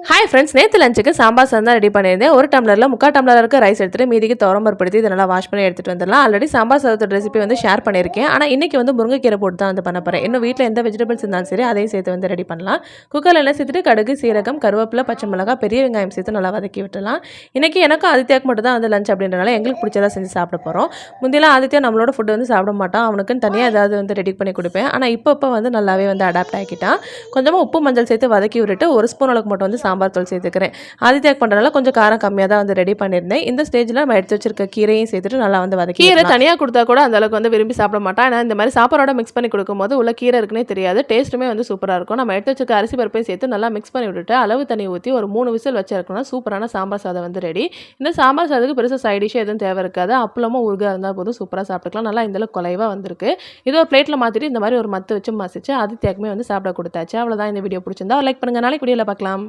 Hi friends, நேற்று லஞ்சுக்கு சாம்பார் சாதம் தான் ரெடி பண்ணியிருந்தேன். ஒரு டம்ளரில் 3/4 டம்ளர் இருக்க ரைஸ் எடுத்துகிட்டு மீதிக்கு துவரம்பருப்படுத்தி இதை நல்லா வாஷ் பண்ணி எடுத்துகிட்டு வந்துடலாம். ஆல்ரெடி சாம்பார் சாதத்தோட ரெசிபி வந்து ஷேர் பண்ணியிருக்கேன். ஆனால் இன்றைக்கி வந்து முருங்கைக்கீரை போட்டு தான் வந்து பண்ண போகிறேன். இன்னும் வீட்டில் எந்த வெஜிடபிள்ஸ் இருந்தாலும் சரி அதையும் சேர்த்து வந்து ரெடி பண்ணலாம். குக்கரில் எல்லாம் சேர்த்துட்டு கடுகு, சீரகம், கருவேப்பிலை, பச்சை மிளகாய், பெரிய வெங்காயம் சேர்த்து நல்லா வதக்கி விட்டுலாம். இன்றைக்கி எனக்கும் ஆதித்யாவுக்கு மட்டும் தான் வந்து லஞ்ச் அப்படின்றனால எங்களுக்கு பிடிச்சதாக செஞ்சு சாப்பிட போகிறோம். முந்தியெல்லாம் ஆதித்யா நம்மளோட ஃபுட்டு வந்து சாப்பிட மாட்டான். அவனுக்குன்னு தனியாக ஏதாவது வந்து ரெடி பண்ணி கொடுப்பேன். ஆனால் இப்போ வந்து நல்லாவே வந்து அடாப்ட் ஆகிட்டான். கொஞ்சமாக உப்பு மஞ்சள் சேர்த்து வதக்கி விட்டுட்டு ஒரு ஸ்பூன் அளவுக்கு மட்டும் வந்து சாம்பார் தூள் சேர்த்துக்கிறேன். ஆதித்யாக் பண்ணுறதுனால கொஞ்சம் காரம் கம்மியாக தான் வந்து ரெடி பண்ணியிருந்தேன். இந்த ஸ்டேஜில் நம்ம எடுத்து வச்சிருக்க கீரையும் சேர்த்துட்டு நல்லா வந்து வதக்கி. கீரை தனியாக கொடுத்தா கூட அந்த அளவுக்கு வந்து விரும்பி சாப்பிட மாட்டான். ஆனால் இந்த மாதிரி சாப்பாடோட மிக்ஸ் பண்ணி கொடுக்கும்போது உள்ள கீரை இருக்குன்னே தெரியாது. டேஸ்ட்டுமே வந்து சூப்பராக இருக்கும். நம்ம எடுத்து வச்சிருக்க அரிசி பருப்பையும் சேர்த்து நல்லா மிக்ஸ் பண்ணி விட்டுட்டு அளவு தண்ணி ஊற்றி ஒரு 3 விசில் வச்சிருக்கோம்னா சூப்பரான சாம்பார் சாதம் வந்து ரெடி. இந்த சாம்பார் சாதத்துக்கு பெருசாக சைட் டிஷ்ஷே எதுவும் தேவை இருக்காது. அப்பளமும் ஊறுகாய் இருந்தால் போதும் சூப்பராக சாப்பிட்டுக்கலாம். நல்லா இந்தளவுக்கு குலைவாக வந்திருக்கு. இது ஒரு பிளேட்டில் மாற்றிட்டு இந்த மாதிரி ஒரு மத்து வச்சு மசிச்சு ஆதித்யாக்குமே வந்து சாப்பிட கொடுத்தாச்சு. அவ்வளோதான். இந்த வீடியோ பிடிச்சிருந்தா லைக் பண்ணுங்கள். நாளைக்கு வீடியோவில் பார்க்கலாம்.